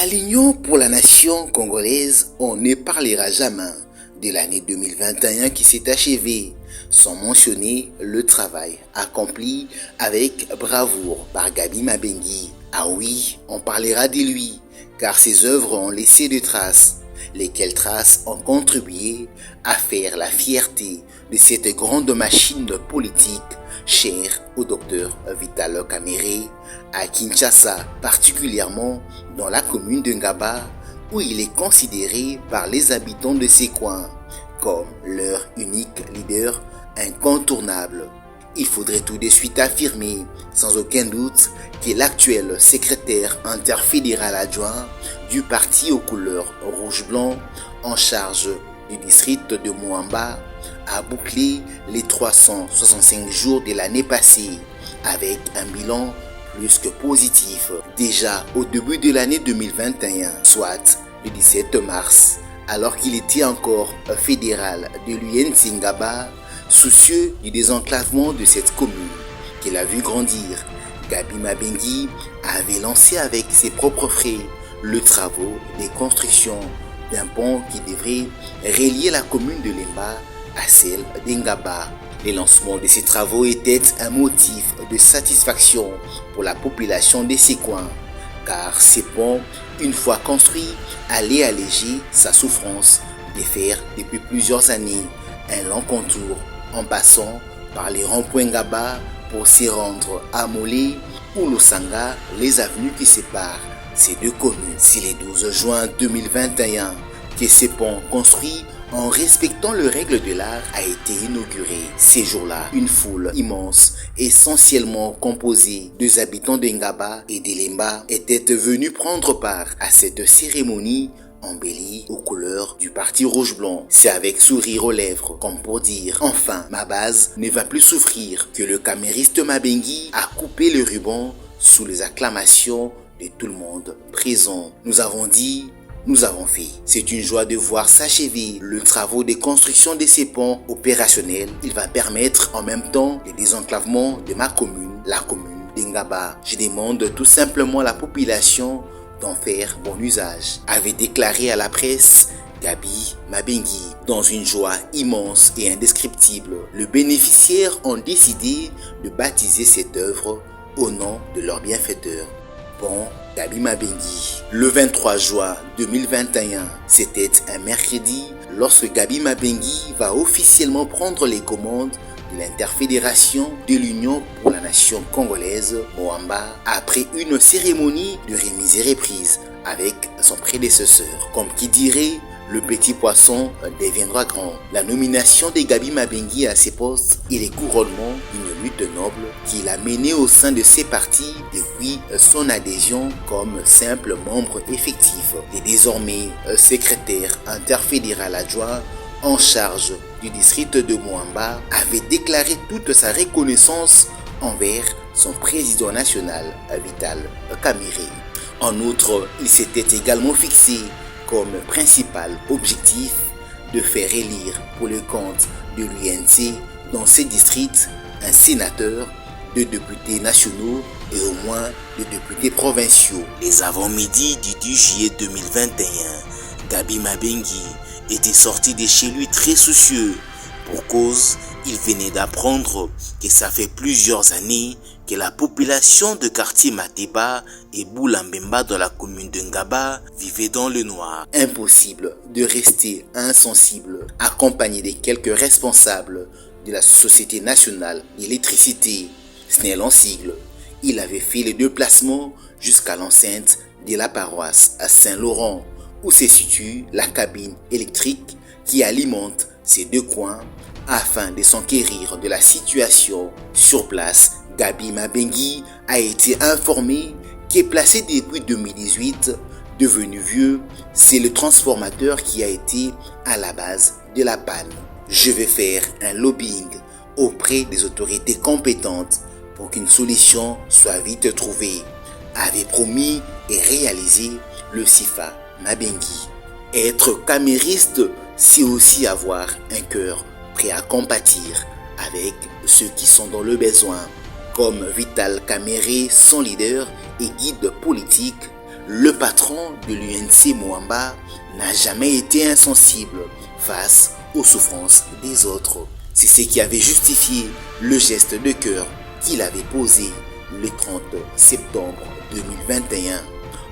À l'Union pour la nation congolaise, on ne parlera jamais de l'année 2021 qui s'est achevée sans mentionner le travail accompli avec bravoure par Gaby Mabengi. Ah oui, on parlera de lui, car ses œuvres ont laissé des traces, lesquelles traces ont contribué à faire la fierté de cette grande machine politique chère au docteur Vital Kamerhe à Kinshasa, particulièrement dans la commune de Ngaba, où il est considéré par les habitants de ces coins comme leur unique leader incontournable. Il faudrait tout de suite affirmer, sans aucun doute, que l'actuel secrétaire interfédéral adjoint du parti aux couleurs rouge-blanc en charge du district de Moamba a bouclé les 365 jours de l'année passée avec un bilan plus que positif. Déjà au début de l'année 2021, soit le 17 mars, alors qu'il était encore fédéral de l'UNC-Ngaba, soucieux du désenclavement de cette commune qu'il a vu grandir, Gaby Mabengi avait lancé avec ses propres frais le travaux de construction d'un pont qui devrait relier la commune de Lemba à celle d'Ngaba. Le lancement de ces travaux était un motif de satisfaction pour la population de ces coins, car ces ponts, une fois construits, allaient alléger sa souffrance de faire depuis plusieurs années un long contour en passant par les ronds-points Ngaba pour s'y rendre à Molé ou Losanga, les avenues qui séparent ces deux communes. C'est le 12 juin 2021 que ce pont construit en respectant les règles de l'art a été inauguré. Ces jours-là, une foule immense, essentiellement composée des habitants de Ngaba et de Lemba, était venue prendre part à cette cérémonie embellie aux couleurs du parti rouge-blanc. C'est avec sourire aux lèvres, comme pour dire « Enfin, ma base ne va plus souffrir » que le camériste Mabengi a coupé le ruban sous les acclamations de tout le monde présent. Nous avons dit, nous avons fait. C'est une joie de voir s'achever le travaux de construction de ces ponts opérationnels. Il va permettre en même temps le désenclavement de ma commune, la commune d'Ngaba. Je demande tout simplement à la population d'en faire bon usage, avait déclaré à la presse Gaby Mabengi. Dans une joie immense et indescriptible, les bénéficiaires ont décidé de baptiser cette œuvre au nom de leur bienfaiteur, Pont Gaby Mabengi. Le 23 juin 2021, c'était un mercredi, lorsque Gaby Mabengi va officiellement prendre les commandes de l'interfédération de l'Union pour la nation congolaise, Moamba, après une cérémonie de remise et reprise avec son prédécesseur. Comme qui dirait, le petit poisson deviendra grand. La nomination de Gaby Mabengi à ses postes et les couronnements d'une lutte noble qu'il a menée au sein de ses partis depuis son adhésion comme simple membre effectif et désormais secrétaire interfédéral adjoint en charge du district de Moamba, avait déclaré toute sa reconnaissance envers son président national, Vital Kamerhe. En outre, il s'était également fixé comme principal objectif de faire élire pour le compte de l'UNC dans ces districts un sénateur, 2 députés nationaux et au moins 2 députés provinciaux. Les avant-midi du 10 juillet 2021, Gaby Mabengi était sorti de chez lui très soucieux. Pour cause, il venait d'apprendre que ça fait plusieurs années que la population de quartier Mateba et Boulambemba dans la commune de Ngaba vivait dans le noir. Impossible de rester insensible, accompagné de quelques responsables de la Société nationale d'électricité, SNEL en sigle. Il avait fait le déplacement jusqu'à l'enceinte de la paroisse à Saint-Laurent, où se situe la cabine électrique qui alimente ces deux coins afin de s'enquérir de la situation sur place. Gaby Mabengi a été informé qu'est placé depuis 2018, devenu vieux, c'est le transformateur qui a été à la base de la panne. Je vais faire un lobbying auprès des autorités compétentes pour qu'une solution soit vite trouvée, avait promis et réalisé le CIFA Mabengi. Être camériste, c'est aussi avoir un cœur prêt à compatir avec ceux qui sont dans le besoin. Comme Vital Kamerhe, son leader et guide politique, le patron de l'UNC Mwamba n'a jamais été insensible face aux souffrances des autres. C'est ce qui avait justifié le geste de cœur qu'il avait posé le 30 septembre 2021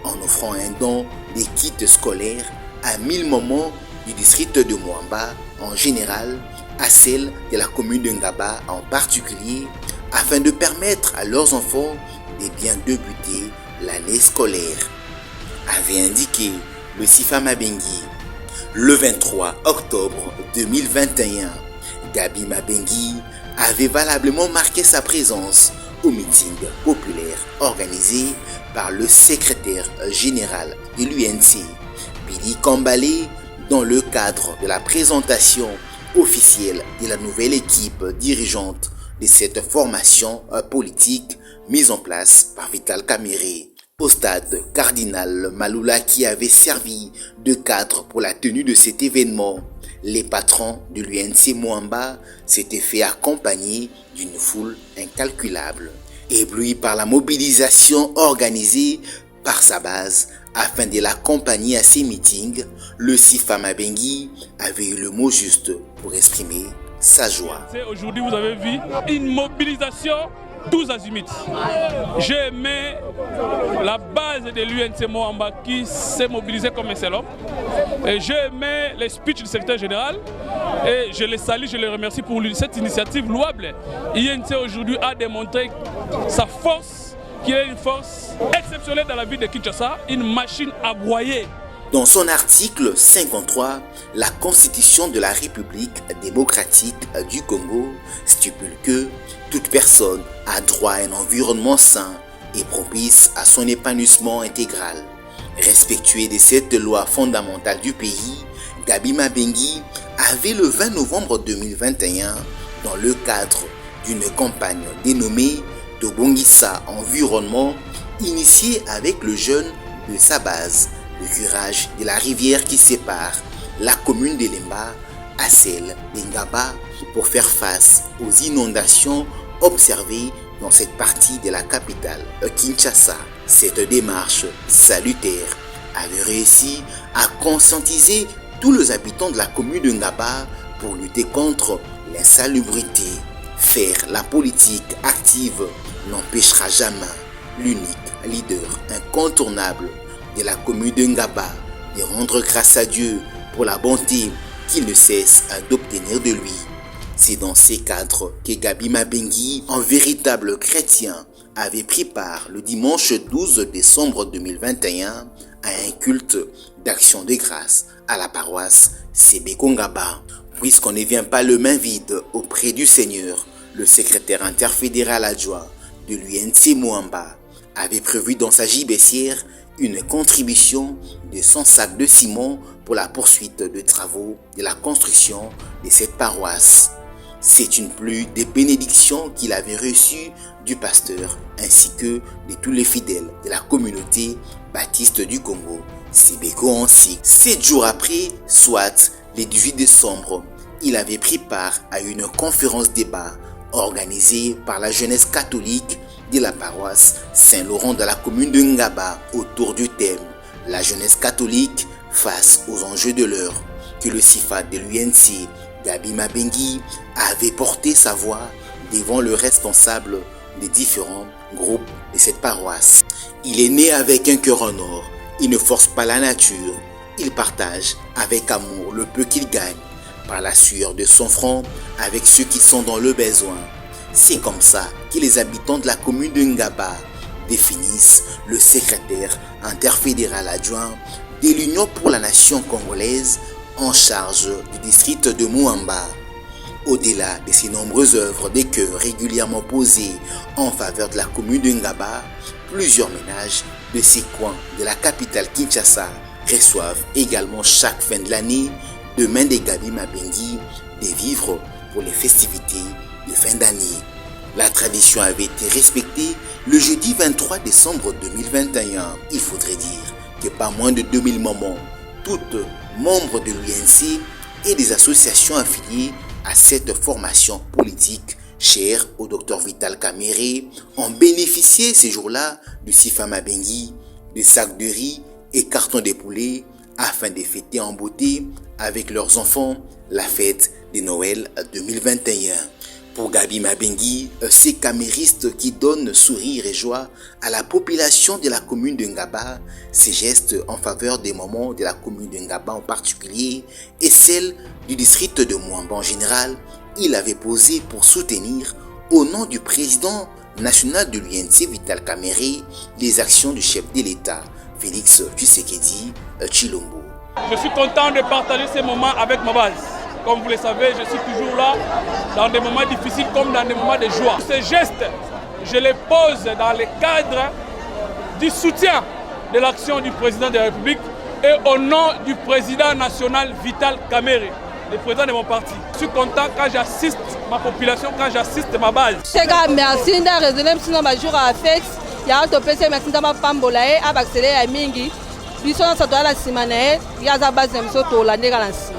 en offrant un don des kits scolaires à 1000 mamans du district de Mwamba en général, à celles de la commune de Ngaba en particulier, afin de permettre à leurs enfants de bien débuter l'année scolaire, avait indiqué le Sifa Mabengi. Le 23 octobre 2021, Gabi Mabengi avait valablement marqué sa présence au meeting populaire organisé par le secrétaire général de l'UNC, Billy Kambale, dans le cadre de la présentation officielle de la nouvelle équipe dirigeante de cette formation politique mise en place par Vital Kamerhe. Au stade Cardinal Maloula qui avait servi de cadre pour la tenue de cet événement, les patrons de l'UNC Mwamba s'étaient fait accompagner d'une foule incalculable. Ébloui par la mobilisation organisée par sa base afin de l'accompagner à ses meetings, le Sifa Mabengi avait eu le mot juste pour exprimer sa joie. Aujourd'hui, vous avez vu une mobilisation tous azimuts. J'ai aimé la base de l'UNC Mwamba qui s'est mobilisée comme un seul homme. Et j'ai aimé les speeches du secrétaire général. Et je les salue, je les remercie pour cette initiative louable. l'UNC aujourd'hui a démontré sa force, qui est une force exceptionnelle dans la ville de Kinshasa, une machine à broyer. Dans son article 53, la Constitution de la République démocratique du Congo stipule que toute personne a droit à un environnement sain et propice à son épanouissement intégral. Respectueux de cette loi fondamentale du pays, Gabi Mabengi avait le 20 novembre 2021, dans le cadre d'une campagne dénommée Tobongisa Environnement, initiée avec le jeune de sa base, le curage de la rivière qui sépare la commune de Lemba à celle d'Ngaba pour faire face aux inondations observées dans cette partie de la capitale, Kinshasa. Cette démarche salutaire avait réussi à conscientiser tous les habitants de la commune de Ngaba pour lutter contre l'insalubrité. Faire la politique active n'empêchera jamais l'unique leader incontournable de la commune de Ngaba de rendre grâce à Dieu pour la bonté qu'il ne cesse d'obtenir de lui. C'est dans ces cadres que Gabi Mabengi, un véritable chrétien, avait pris part le dimanche 12 décembre 2021 à un culte d'action de grâce à la paroisse Sebeko Ngaba. Puisqu'on ne vient pas le main vide auprès du Seigneur, le secrétaire interfédéral adjoint de l'UNC Mwamba avait prévu dans sa gibecière une contribution de 100 sacs de ciment pour la poursuite des travaux de la construction de cette paroisse. C'est une pluie de bénédictions qu'il avait reçue du pasteur ainsi que de tous les fidèles de la communauté baptiste du Congo, Sebeko ainsi. 7 jours après, soit le 18 décembre, il avait pris part à une conférence débat organisée par la jeunesse catholique de la paroisse Saint-Laurent de la commune de Ngaba autour du thème « La jeunesse catholique face aux enjeux de l'heure » que le Sifa de l'UNC, Gabi Mabengi, avait porté sa voix devant le responsable des différents groupes de cette paroisse. Il est né avec un cœur en or, il ne force pas la nature, il partage avec amour le peu qu'il gagne, par la sueur de son front avec ceux qui sont dans le besoin. C'est comme ça que les habitants de la commune de Ngaba définissent le secrétaire interfédéral adjoint de l'Union pour la nation congolaise en charge du district de Mwamba. Au-delà de ses nombreuses œuvres de cœur régulièrement posées en faveur de la commune de Ngaba, plusieurs ménages de ces coins de la capitale Kinshasa reçoivent également chaque fin de l'année de main de Gabi Mabengi des vivres pour les festivités de fin d'année. La tradition avait été respectée le jeudi 23 décembre 2021. Il faudrait dire que pas moins de 2000 mamans, toutes membres de l'UNC et des associations affiliées à cette formation politique chère au Dr Vital Kamerhe, ont bénéficié ces jours-là du Sifa Mabengi de sacs de riz et cartons de poulet afin de fêter en beauté avec leurs enfants la fête de Noël 2021. Pour Gabi Mabengi, ces caméristes qui donnent sourire et joie à la population de la commune de Ngaba, ces gestes en faveur des mamans de la commune de Ngaba en particulier et celle du district de Mwamba en général, il avait posé pour soutenir au nom du président national de l'UNC Vital Kamerhe les actions du chef de l'État Félix Tshisekedi Tshilombo. Je suis content de partager ces moments avec ma base. Comme vous le savez, je suis toujours là dans des moments difficiles comme dans des moments de joie. Ces gestes, je les pose dans le cadre du soutien de l'action du président de la République et au nom du président national Vital Kamerhe, le président de mon parti. Je suis content quand j'assiste ma population, quand j'assiste ma base. Merci de raisonner sur ma jour à fête. Il y a un peu de merci de ma femme bolaye à accélérer à Mingi. Ils sont dans la semaine, il y a la base de Msoto, la négalancie.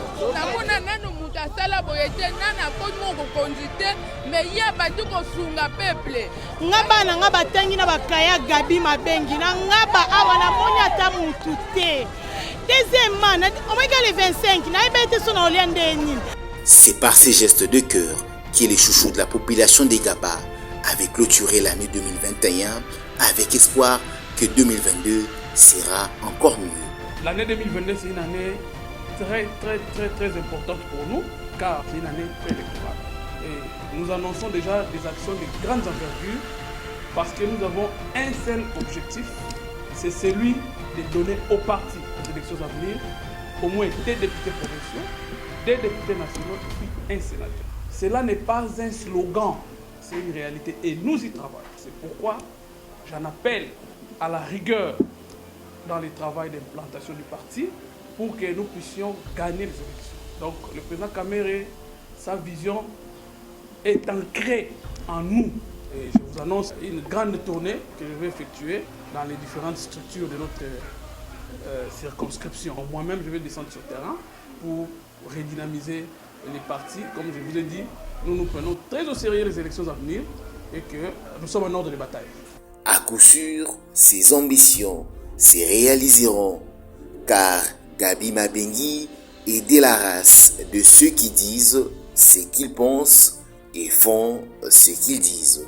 sala boyete nana komo ko konzite mais ya bantu ko sunga peuple ngaba na ngaba tangi na bakaya Gabi Mabengi na ngaba awa na moni ata mutu te deuxièmement on va les 25 na ebete sona oliande ni. C'est par ces gestes de cœur que les chouchous de la population des Gaba avaient clôturé l'année 2021 avec espoir que 2022 sera encore mieux. L'année 2022 c'est une année très importante pour nous car c'est une année préélectorale. Et nous annonçons déjà des actions de grandes envergures parce que nous avons un seul objectif, c'est celui de donner aux partis aux élections à venir au moins des députés provinciaux, des députés nationaux et puis un sénateur. Cela n'est pas un slogan, c'est une réalité et nous y travaillons. C'est pourquoi j'en appelle à la rigueur dans le travail d'implantation du parti pour que nous puissions gagner les élections. Donc le président Kamerhe, sa vision est ancrée en nous. Et je vous annonce une grande tournée que je vais effectuer dans les différentes structures de notre circonscription. Moi-même, je vais descendre sur le terrain pour redynamiser les partis. Comme je vous ai dit, nous prenons très au sérieux les élections à venir et que nous sommes en ordre de bataille. À coup sûr, ces ambitions se réaliseront car Gabi Mabengi est de la race de ceux qui disent ce qu'ils pensent et font ce qu'ils disent.